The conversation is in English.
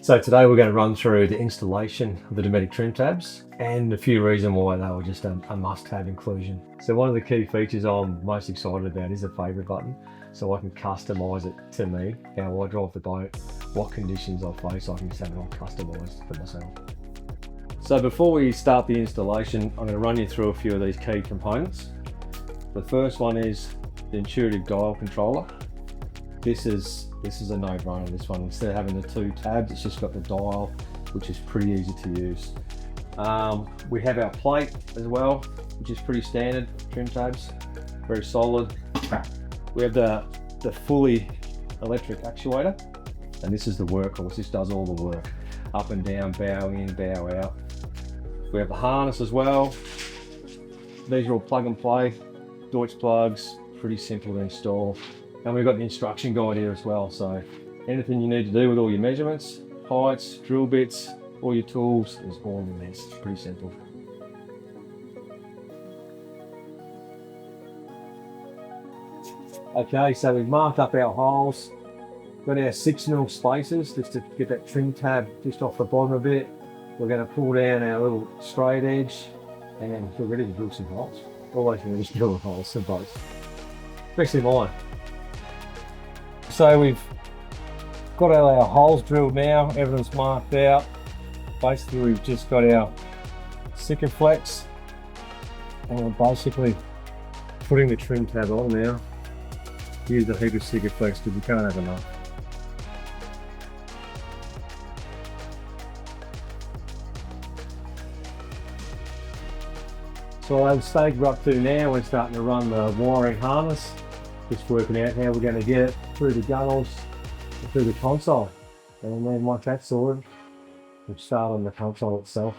So today we're going to run through the installation of the Dometic Trim Tabs and a few reasons why they were just a must-have inclusion. So one of the key features I'm most excited about is the favourite button. So I can customise it to me, how I drive the boat, what conditions I face, I can just have it all customised for myself. So before we start the installation, I'm going to run you through a few of these key components. The first one is the intuitive dial controller. This is a no-brainer, this one. Instead of having the two tabs, it's just got the dial, which is pretty easy to use. We have our plate as well, which is pretty standard, trim tabs, very solid. We have the fully electric actuator, and this is the workhorse. This does all the work, up and down, bow in, bow out. We have the harness as well. These are all plug and play, Deutsch plugs, pretty simple to install. And we've got the instruction guide here as well, so anything you need to do with all your measurements, heights, drill bits, all your tools is all in this. It's pretty simple. Okay, so we've marked up our holes, got our 6mm spacers just to get that trim tab just off the bottom a bit. We're going to pull down our little straight edge and we're ready to drill some holes. Always ready to drill holes, some boats, especially mine. So we've got all our holes drilled now, everything's marked out. Basically we've just got our Sikaflex and we're basically putting the trim tab on now. Use a heap of Sikaflex because we can't have enough. So at the stage we're up to now, we're starting to run the wiring harness. Just working out how we're going to get it through the gunnels, through the console. And then once that's sorted, we'll start on the console itself.